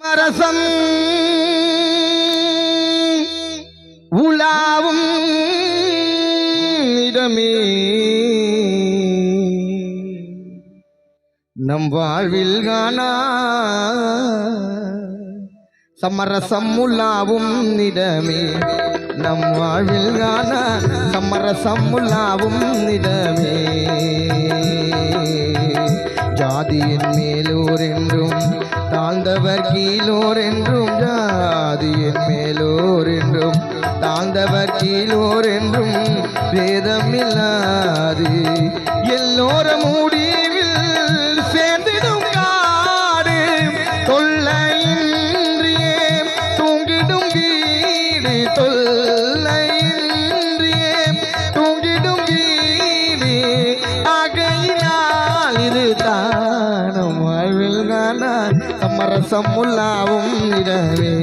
அரசம் உலாவும் இடமே நம் வாழ்வில் காணா சமரசம் உலாவும் இடமே நம் வாழ்வில் காணா சமரசம் உலாவும் இடமே ஜாதியின் மேலோர் என்றும் தாழ்ந்தவர் கீழோர் என்றும் ஜாதியின் மேலோர் என்றும் தாழ்ந்தவர் கீழோர் என்றும் வேதமில்லாது எல்லோரும் முடிவில் சேர்ந்திடும் காடு தொல்லையின்றியே தூங்கிடும் வீடு தொல்லையின்றியே தூங்கிடும் வீடு ஆகையினால் இது தானம் வாழ்வில் காணா சமரசம் உலாவும் இடமே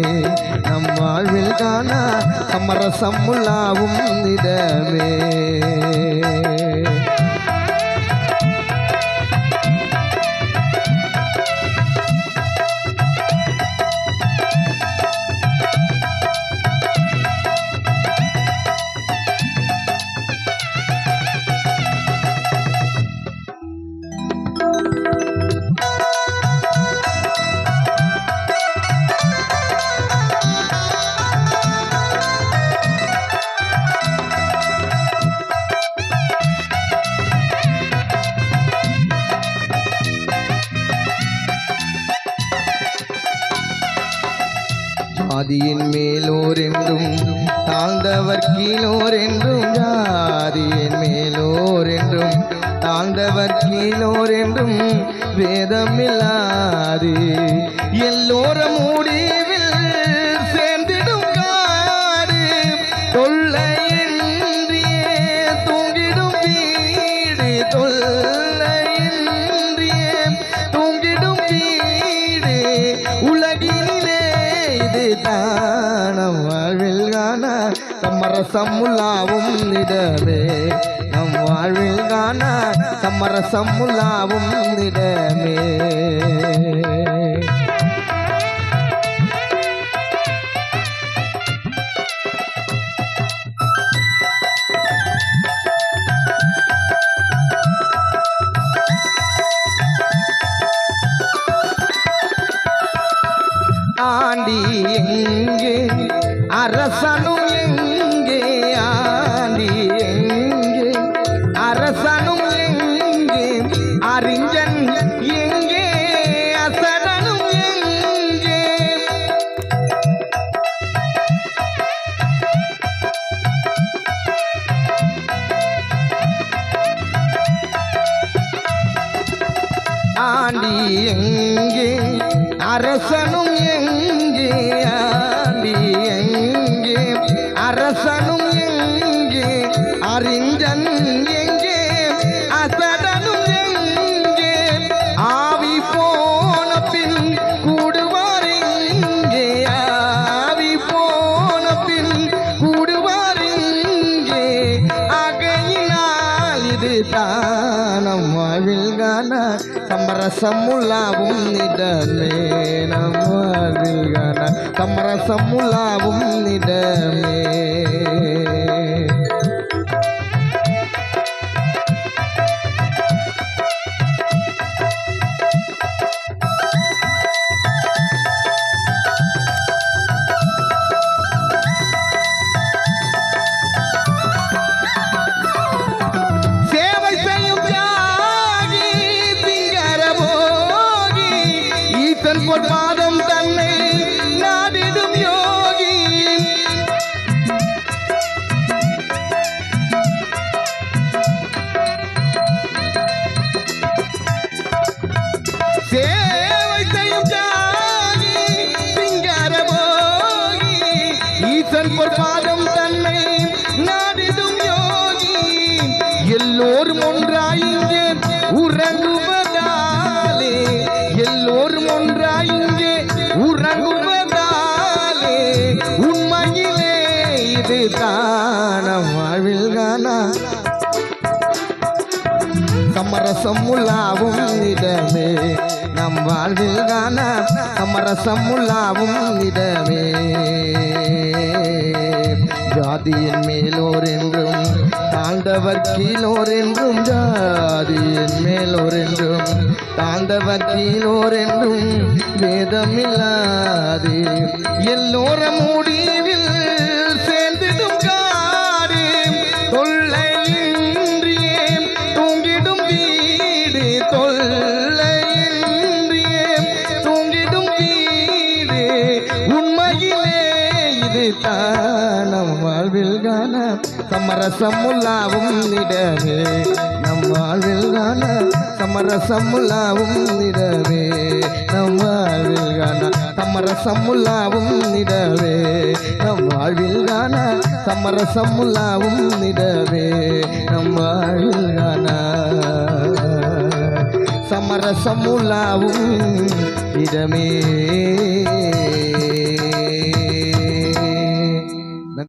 நம் வாழ்வில் காணா சமரசம் உலாவும் இடமே ஜாதியின் மேலோர் என்றும் தாழ்ந்தவர் கீழோர் என்றும் ஜாதியின் மேலோர் என்றும் தாழ்ந்தவர் கீழோர் என்றும் வேதமில்லாது எல்லோரும் முடிவில் சேர்ந்திடும் காடு தொல்லையின்றியே தூங்கிடும் வீடு தொல்லையின்றியே தூங்கிடும் வீடு உலகினிலே தானம் வாழ்வில் காணா சமரசம் உலாவும் இடமே நம் வாழ்வில் காணா சமரசம் உலாவும் இடமே ஆண்டி எங்கே அரசனும் எங்கே ஆண்டி எங்கே அரசனும் எங்கே அறிஞன் எங்கே அசரனும் எங்கே ஆண்டி எங்கே அரசனும் எங்கே ஆண்டி எங்கே அரசனும் எங்கே அறிஞன் எங்கே அசடனும் எங்கே ஆவி போன பின் கூடுவார் எங்கே ஆவி போன பின் கூடுவார் எங்கே ஆகையினால் இது தானம் வாழ்வில் காணா சமரசம் உலாவும் இடமே நம் வாழ்வில் காணா சமரசம் உலாவும் இடமே பாதம் தன்னை நாடிடும் யோகி சேவை செய்யும் தியாகி சிங்கார போகி ஈசன் பாதம் தன்னை நாடிடும் யோகி எல்லோரும் ஒன்றாயிங்கே உறங்குவதாலே எல்லோரும் ஒன்றாயிங்கே உறங்குவதாலே உண்மையிலே இது தானம் வாழ்வில் காணா சமரசம் உலாவும் இடமே நம் வாழ்வில் காண சமரசமுள்ளாவும் இடமே ஜாதியின் மேலோர் என்றும் தாழ்ந்தவர் கீழோர் என்றும் ஜாதியின் மேலோர் என்றும் தாழ்ந்தவர் கீழோர் என்றும் வேதமில்லாது எல்லோரும் முடிவில் சேர்ந்திடும் காடு தொல்லையின்றியே தூங்கிடும் வீடு தொல்லையின்றியே தூங்கிடும் வீடு உண்மையிலே இது தானம் வாழ்வில் காண சமரசமுள்ளாவும் இடமே நம் வாழ்வில் காண சமரசமுள்ளாவும் இடமே நம் வாழ்வில் காண சமரசமுள்ளாவும் இடமே நம் வாழ்வில் காண சமரசமுள்ளாவும் இடமே நம் வாழ்வில் காண சமரசமுள்ளாவும் இடமே